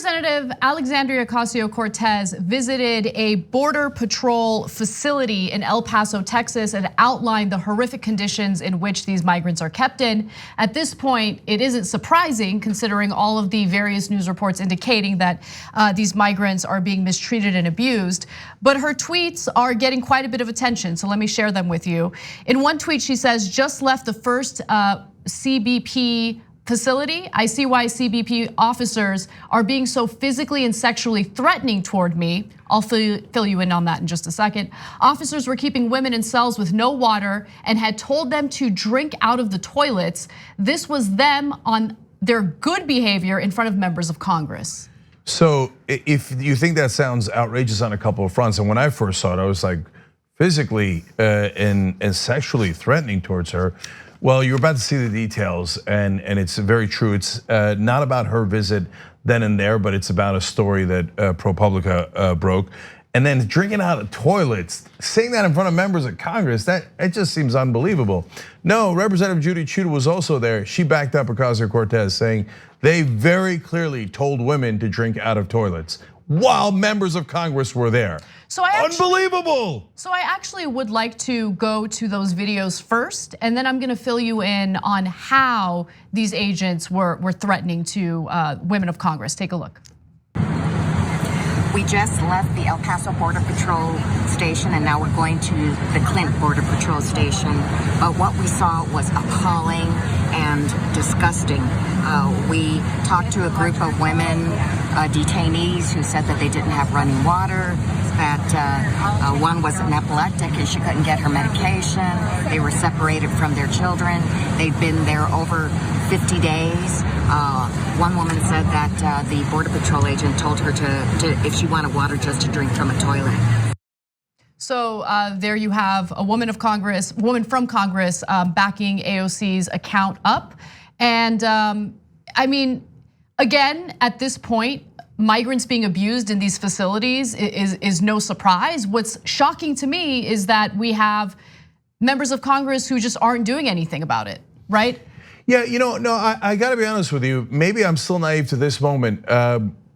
Representative Alexandria Ocasio-Cortez visited a Border Patrol facility in El Paso, Texas, and outlined the horrific conditions in which these migrants are kept in. At this point, it isn't surprising considering all of the various news reports indicating that these migrants are being mistreated and abused. But her tweets are getting quite a bit of attention, so let me share them with you. In one tweet, she says, "Just left the first CBP facility. I see why CBP officers are being so physically and sexually threatening toward me." I'll fill you in on that in just a second. "Officers were keeping women in cells with no water and had told them to drink out of the toilets. This was them on their good behavior in front of members of Congress." So if you think that sounds outrageous on a couple of fronts, and when I first saw it, I was like, physically and sexually threatening towards her. Well, you're about to see the details, and it's very true. It's not about her visit then and there, but it's about a story that ProPublica broke. And then drinking out of toilets, saying that in front of members of Congress, it just seems unbelievable. No, Representative Judy Chuda was also there. She backed up Ocasio-Cortez, saying they very clearly told women to drink out of toilets while members of Congress were there. Unbelievable. So I actually would like to go to those videos first, and then I'm gonna fill you in on how these agents were threatening to women of Congress. Take a look. We just left the El Paso Border Patrol station and now we're going to the Clint Border Patrol station. But what we saw was appalling and disgusting. We talked to a group of women, detainees, who said that they didn't have running water, that one was an epileptic and she couldn't get her medication. They were separated from their children. They'd been there over 50 days. One woman said that the Border Patrol agent told her to if she wanted water, just to drink from a toilet. So there you have a woman from Congress backing AOC's account up. And I mean, again, at this point, migrants being abused in these facilities is no surprise. What's shocking to me is that we have members of Congress who just aren't doing anything about it, right? Yeah, no, I gotta be honest with you. Maybe I'm still naive to this moment.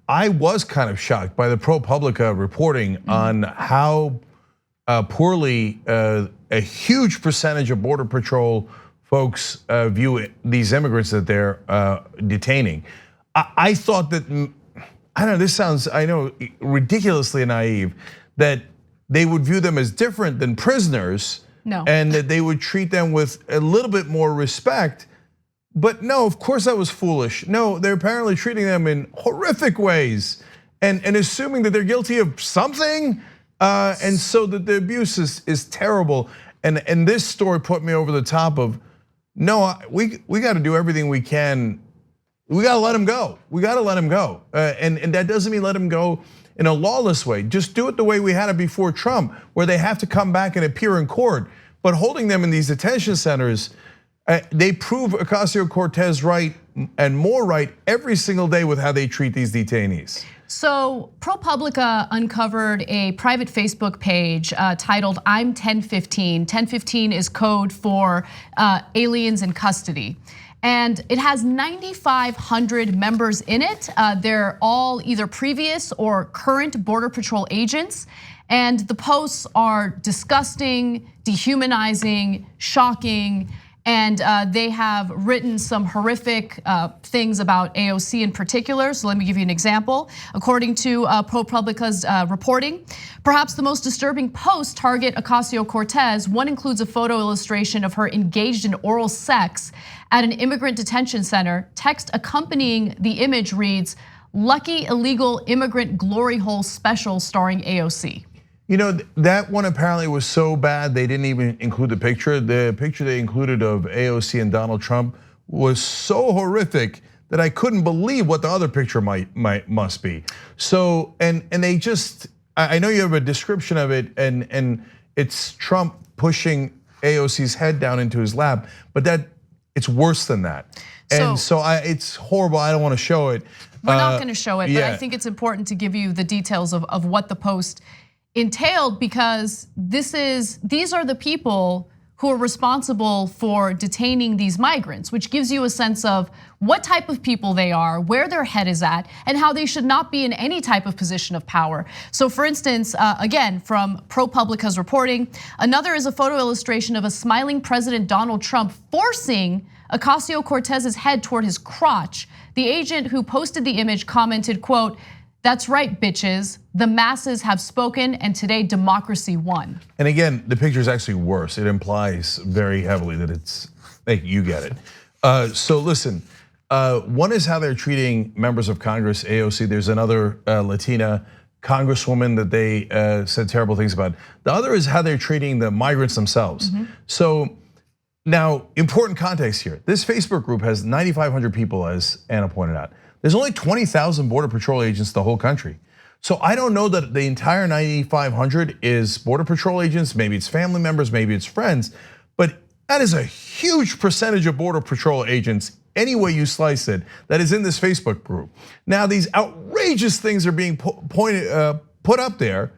I was kind of shocked by the ProPublica reporting on how poorly a huge percentage of Border Patrol folks view these immigrants that they're detaining. I thought that, I don't know, this sounds, I know, ridiculously naive, that they would view them as different than prisoners. No. And that they would treat them with a little bit more respect. But no, of course that was foolish. No, they're apparently treating them in horrific ways and assuming that they're guilty of something. And so that the abuse is terrible. And this story put me over the top of, no, we gotta do everything we can. We gotta let him go. We gotta let him go. And that doesn't mean let him go in a lawless way. Just do it the way we had it before Trump, where they have to come back and appear in court. But holding them in these detention centers, they prove Ocasio-Cortez right and more right every single day with how they treat these detainees. So ProPublica uncovered a private Facebook page titled "I'm 1015." 1015 is code for aliens in custody. And it has 9,500 members in it. They're all either previous or current Border Patrol agents. And the posts are disgusting, dehumanizing, shocking. And they have written some horrific things about AOC in particular. So let me give you an example. According to ProPublica's reporting, perhaps the most disturbing posts target Ocasio-Cortez. One includes a photo illustration of her engaged in oral sex at an immigrant detention center. Text accompanying the image reads, "Lucky illegal immigrant glory hole special starring AOC." You know, that one apparently was so bad they didn't even include the picture. The picture they included of AOC and Donald Trump was so horrific that I couldn't believe what the other picture must be. So, and they just, I know you have a description of it, and it's Trump pushing AOC's head down into his lap, but it's worse than that. And so it's horrible. I don't want to show it. We're not going to show it, but I think it's important to give you the details of what the post entailed, because these are the people who are responsible for detaining these migrants, which gives you a sense of what type of people they are, where their head is at, and how they should not be in any type of position of power. So for instance, again, from ProPublica's reporting, another is a photo illustration of a smiling President Donald Trump forcing Ocasio-Cortez's head toward his crotch. The agent who posted the image commented, quote, "That's right, bitches. The masses have spoken, and today democracy won." And again, the picture is actually worse. It implies very heavily that it's, hey, you get it. So listen, one is how they're treating members of Congress, AOC. There's another Latina Congresswoman that they said terrible things about. The other is how they're treating the migrants themselves. So now, important context here. This Facebook group has 9,500 people, as Anna pointed out. There's only 20,000 Border Patrol agents in the whole country. So I don't know that the entire 9,500 is Border Patrol agents, maybe it's family members, maybe it's friends, but that is a huge percentage of Border Patrol agents, any way you slice it, that is in this Facebook group. Now these outrageous things are being put up there.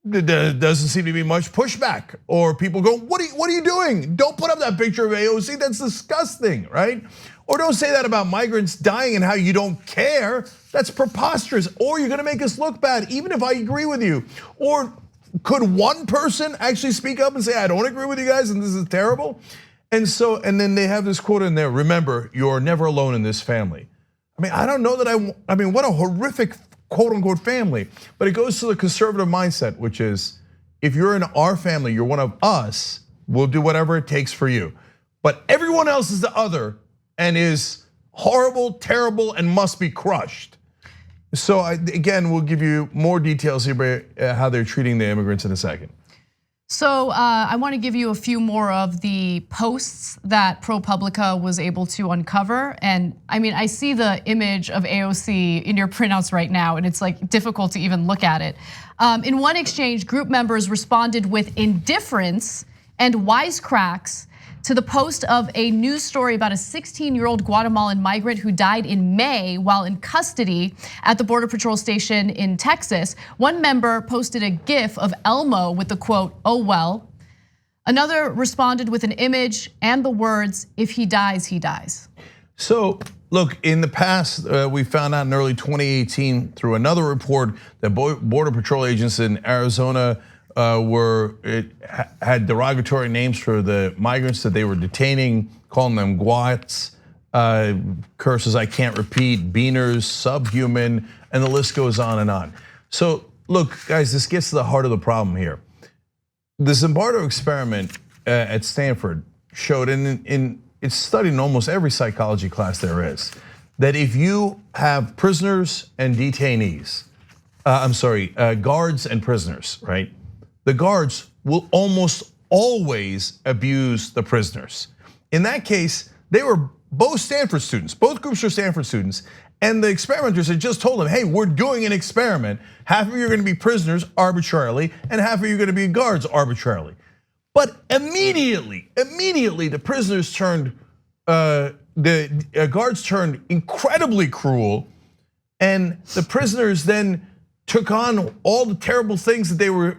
There doesn't seem to be much pushback, or people go, what are you doing? Don't put up that picture of AOC, that's disgusting, right? Or don't say that about migrants dying and how you don't care. That's preposterous. Or you're gonna make us look bad, even if I agree with you. Or could one person actually speak up and say, I don't agree with you guys and this is terrible? And then they have this quote in there, remember, you're never alone in this family. I mean, I don't know that I mean, what a horrific quote unquote family, but it goes to the conservative mindset, which is, if you're in our family, you're one of us, we'll do whatever it takes for you. But everyone else is the other and is horrible, terrible, and must be crushed. So again, we'll give you more details here about how they're treating the immigrants in a second. So I want to give you a few more of the posts that ProPublica was able to uncover. And I mean, I see the image of AOC in your printouts right now, and it's like difficult to even look at it. In one exchange, group members responded with indifference and wisecracks to the post of a news story about a 16-year-old Guatemalan migrant who died in May while in custody at the Border Patrol station in Texas. One member posted a GIF of Elmo with the quote, "Oh well." Another responded with an image and the words, "If he dies, he dies." So look, in the past, we found out in early 2018 through another report that Border Patrol agents in Arizona had derogatory names for the migrants that they were detaining, calling them guats, curses I can't repeat, beaners, subhuman, and the list goes on and on. So look, guys, this gets to the heart of the problem here. The Zimbardo experiment at Stanford showed, it's studied in almost every psychology class there is, that if you have prisoners and detainees, guards and prisoners, right? The guards will almost always abuse the prisoners. In that case, they were both Stanford students, both groups were Stanford students, and the experimenters had just told them, hey, we're doing an experiment. Half of you are gonna be prisoners arbitrarily, and half of you are gonna be guards arbitrarily. But immediately, the prisoners turned, the guards turned incredibly cruel, and the prisoners then took on all the terrible things that they were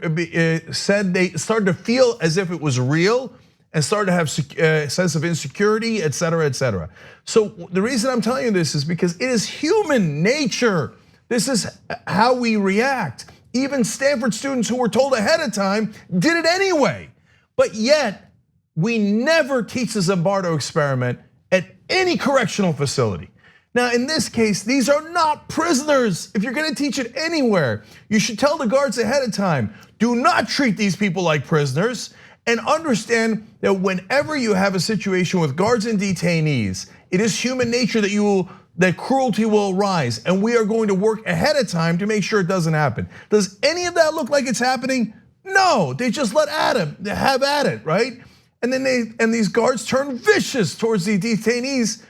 said. They started to feel as if it was real and started to have a sense of insecurity, et cetera, et cetera. So the reason I'm telling you this is because it is human nature. This is how we react. Even Stanford students who were told ahead of time did it anyway. But yet, we never teach the Zimbardo experiment at any correctional facility. Now, in this case, these are not prisoners. If you're gonna teach it anywhere, you should tell the guards ahead of time, do not treat these people like prisoners, and understand that whenever you have a situation with guards and detainees, it is human nature that cruelty will arise, and we are going to work ahead of time to make sure it doesn't happen. Does any of that look like it's happening? No, they just have at it, right? And then these guards turn vicious towards the detainees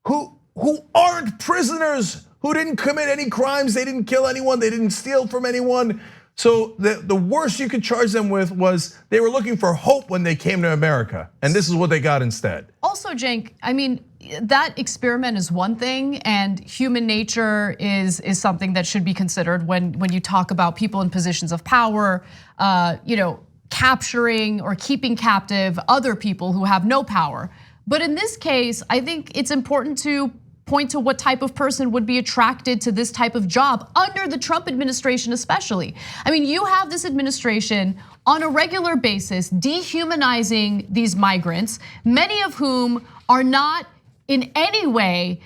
who aren't prisoners, who didn't commit any crimes, they didn't kill anyone, they didn't steal from anyone. So the worst you could charge them with was they were looking for hope when they came to America, and this is what they got instead. Also, Cenk, I mean, that experiment is one thing, and human nature is something that should be considered when you talk about people in positions of power. capturing or keeping captive other people who have no power. But in this case, I think it's important to point to what type of person would be attracted to this type of job under the Trump administration especially. I mean, you have this administration on a regular basis dehumanizing these migrants, many of whom are not in any way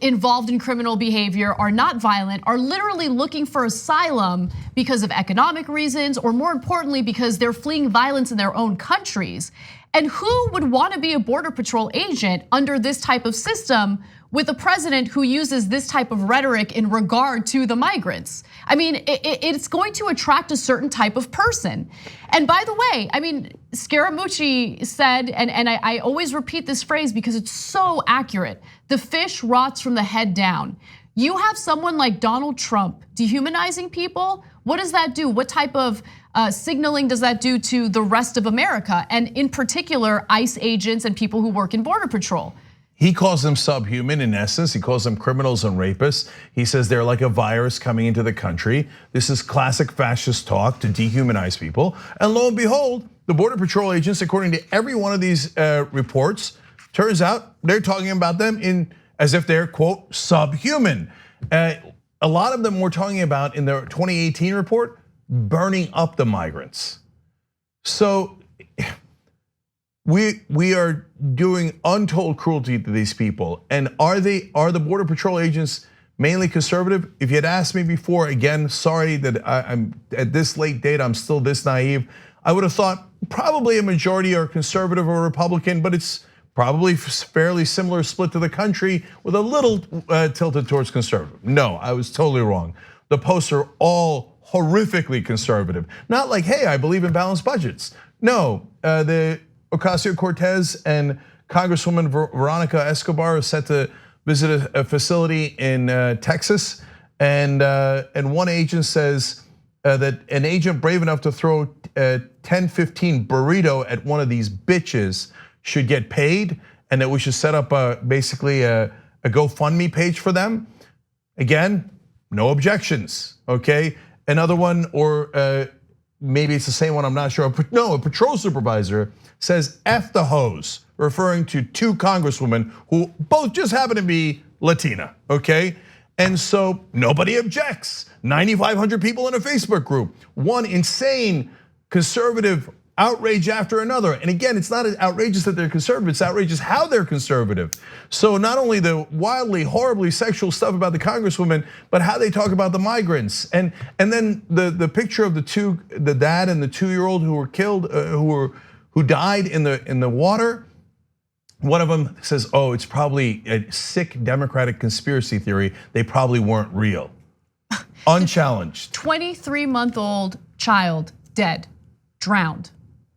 involved in criminal behavior, are not violent, are literally looking for asylum because of economic reasons, or more importantly, because they're fleeing violence in their own countries. And who would want to be a Border Patrol agent under this type of system with a president who uses this type of rhetoric in regard to the migrants? I mean, it's going to attract a certain type of person. And by the way, I mean, Scaramucci said, and I always repeat this phrase because it's so accurate, the fish rots from the head down. You have someone like Donald Trump dehumanizing people. What does that do? What type of signaling does that do to the rest of America? And in particular, ICE agents and people who work in Border Patrol. He calls them subhuman in essence. He calls them criminals and rapists. He says they're like a virus coming into the country. This is classic fascist talk to dehumanize people. And lo and behold, the Border Patrol agents, according to every one of these reports, turns out they're talking about them as if they're, quote, subhuman. A lot of them were talking about in their 2018 report, burning up the migrants. So we are doing untold cruelty to these people. And are the Border Patrol agents mainly conservative? If you had asked me before, again, sorry that I'm at this late date, I'm still this naive. I would have thought probably a majority are conservative or Republican, but it's probably fairly similar split to the country with a little tilted towards conservative. No, I was totally wrong. The posts are all horrifically conservative. Not like, hey, I believe in balanced budgets. No, the Ocasio-Cortez and Congresswoman Veronica Escobar are set to visit a facility in Texas, and one agent says that an agent brave enough to throw a 10-15 burrito at one of these bitches should get paid, and that we should set up basically a GoFundMe page for them. Again, no objections, okay? Another one, or maybe it's the same one, I'm not sure. No, a patrol supervisor says F the hose, referring to two congresswomen who both just happen to be Latina, okay? And so nobody objects. 9,500 people in a Facebook group. One insane conservative outrage after another. And again, it's not outrageous that they're conservative, it's outrageous how they're conservative. So not only the wildly, horribly sexual stuff about the congresswoman, but how they talk about the migrants. And then the picture of the dad and the 2-year-old who were killed, who died in the water. One of them says, oh, it's probably a sick Democratic conspiracy theory. They probably weren't real. Unchallenged. 23-month-old child dead, drowned,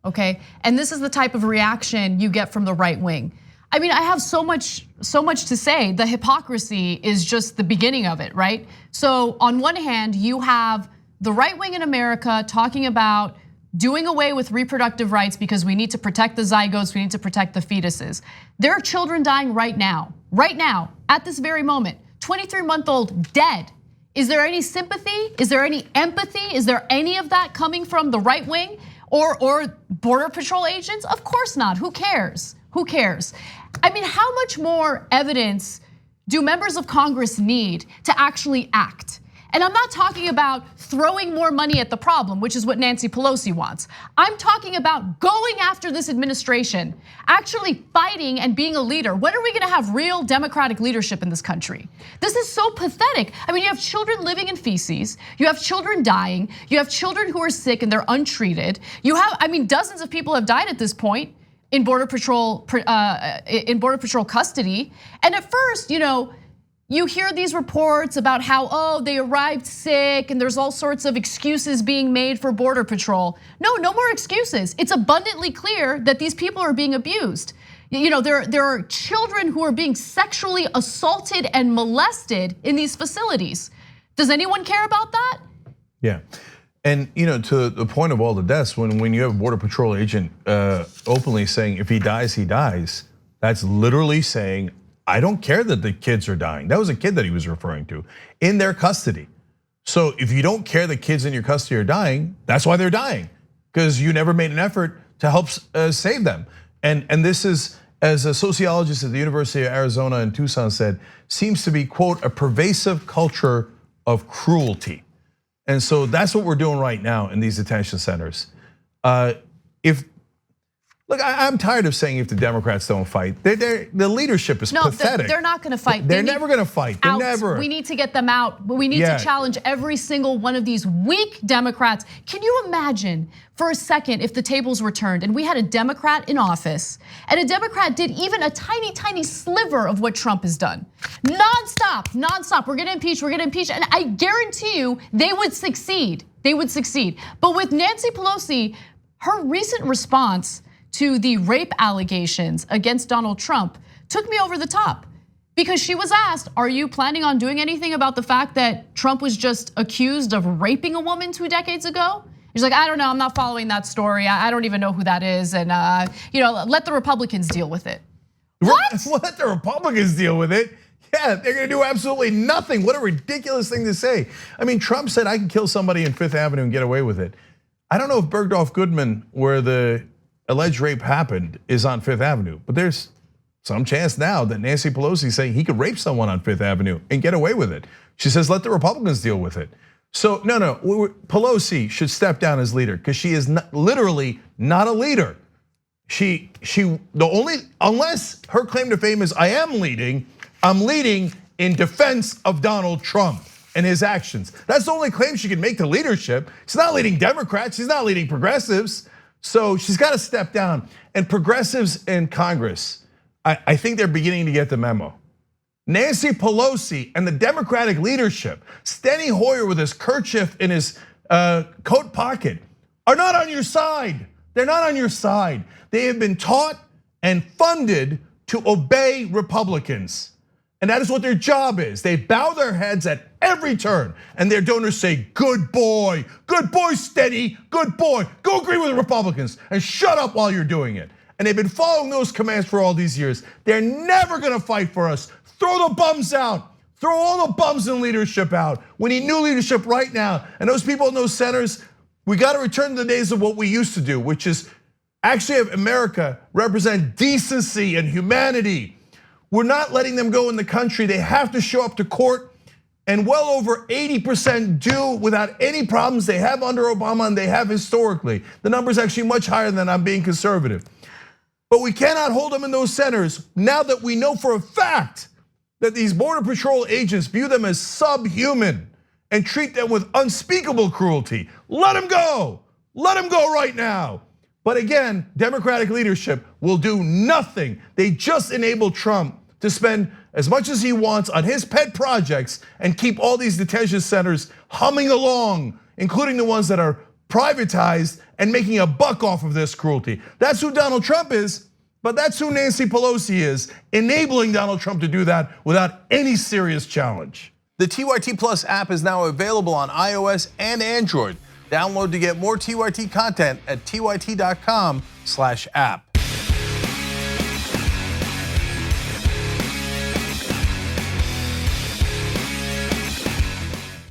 okay? And this is the type of reaction you get from the right wing. I mean, I have so much to say. The hypocrisy is just the beginning of it, right? So on one hand, you have the right wing in America talking about doing away with reproductive rights because we need to protect the zygotes, we need to protect the fetuses. There are children dying right now, at this very moment. 23-month-old dead. Is there any sympathy? Is there any empathy? Is there any of that coming from the right wing or Border Patrol agents? Of course not. Who cares? Who cares? I mean, how much more evidence do members of Congress need to actually act? And I'm not talking about throwing more money at the problem, which is what Nancy Pelosi wants. I'm talking about going after this administration, actually fighting and being a leader. When are we gonna have real Democratic leadership in this country? This is so pathetic. I mean, you have children living in feces, you have children dying, you have children who are sick and they're untreated. You have, I mean, dozens of people have died at this point in Border Patrol custody. And at first, you hear these reports about how, they arrived sick and there's all sorts of excuses being made for Border Patrol. No more excuses. It's abundantly clear that these people are being abused. There are children who are being sexually assaulted and molested in these facilities. Does anyone care about that? Yeah, and to the point of all the deaths, when you have a Border Patrol agent openly saying if he dies, that's literally saying, I don't care that the kids are dying. That was a kid that he was referring to in their custody. So if you don't care that kids in your custody are dying, that's why they're dying. because you never made an effort to help save them. And this is, as a sociologist at the University of Arizona in Tucson said, seems to be, quote, a pervasive culture of cruelty. And so that's what we're doing right now in these detention centers. Look, I'm tired of saying if the Democrats don't fight. The leadership is pathetic. No, they're not going to fight. They're never going to fight. They're never. We need to get them out. We need to challenge every single one of these weak Democrats. Can you imagine for a second if the tables were turned and we had a Democrat in office and a Democrat did even a tiny, tiny sliver of what Trump has done? Nonstop. We're going to impeach, And I guarantee you they would succeed. But with Nancy Pelosi, her recent response to the rape allegations against Donald Trump took me over the top, because she was asked, are you planning on doing anything about the fact that Trump was just accused of raping a woman 2 decades ago? She's like, I don't know, I'm not following that story. I don't even know who that is, and let the Republicans deal with it. What? Let the Republicans deal with it? Yeah, they're gonna do absolutely nothing. What a ridiculous thing to say. I mean, Trump said I can kill somebody in Fifth Avenue and get away with it. I don't know if Bergdorf Goodman, where the alleged rape happened, is on Fifth Avenue, but there's some chance now that Nancy Pelosi is saying he could rape someone on Fifth Avenue and get away with it. She says, let the Republicans deal with it. So no, Pelosi should step down as leader, because she is literally not a leader. Unless her claim to fame is I'm leading in defense of Donald Trump and his actions. That's the only claim she can make to leadership. She's not leading Democrats, she's not leading progressives. So she's got to step down. And progressives in Congress, I think they're beginning to get the memo. Nancy Pelosi and the Democratic leadership, Steny Hoyer with his kerchief in his coat pocket, are not on your side. They're not on your side. They have been taught and funded to obey Republicans. And that is what their job is. They bow their heads at every turn, and their donors say, good boy, Steny, good boy. Go agree with the Republicans and shut up while you're doing it. And they've been following those commands for all these years. They're never gonna fight for us. Throw the bums out. Throw all the bums in leadership out. We need new leadership right now. And those people in those centers, we gotta return to the days of what we used to do, which is actually have America represent decency and humanity. We're not letting them go in the country. They have to show up to court, and well over 80% do without any problems. They have under Obama and they have historically. The number is actually much higher than I'm being conservative. But we cannot hold them in those centers now that we know for a fact that these Border Patrol agents view them as subhuman and treat them with unspeakable cruelty. Let them go right now. But again, Democratic leadership will do nothing. They just enable Trump to spend as much as he wants on his pet projects and keep all these detention centers humming along, including the ones that are privatized and making a buck off of this cruelty. That's who Donald Trump is, but that's who Nancy Pelosi is, enabling Donald Trump to do that without any serious challenge. The TYT Plus app is now available on iOS and Android. Download to get more TYT content at tyt.com/app.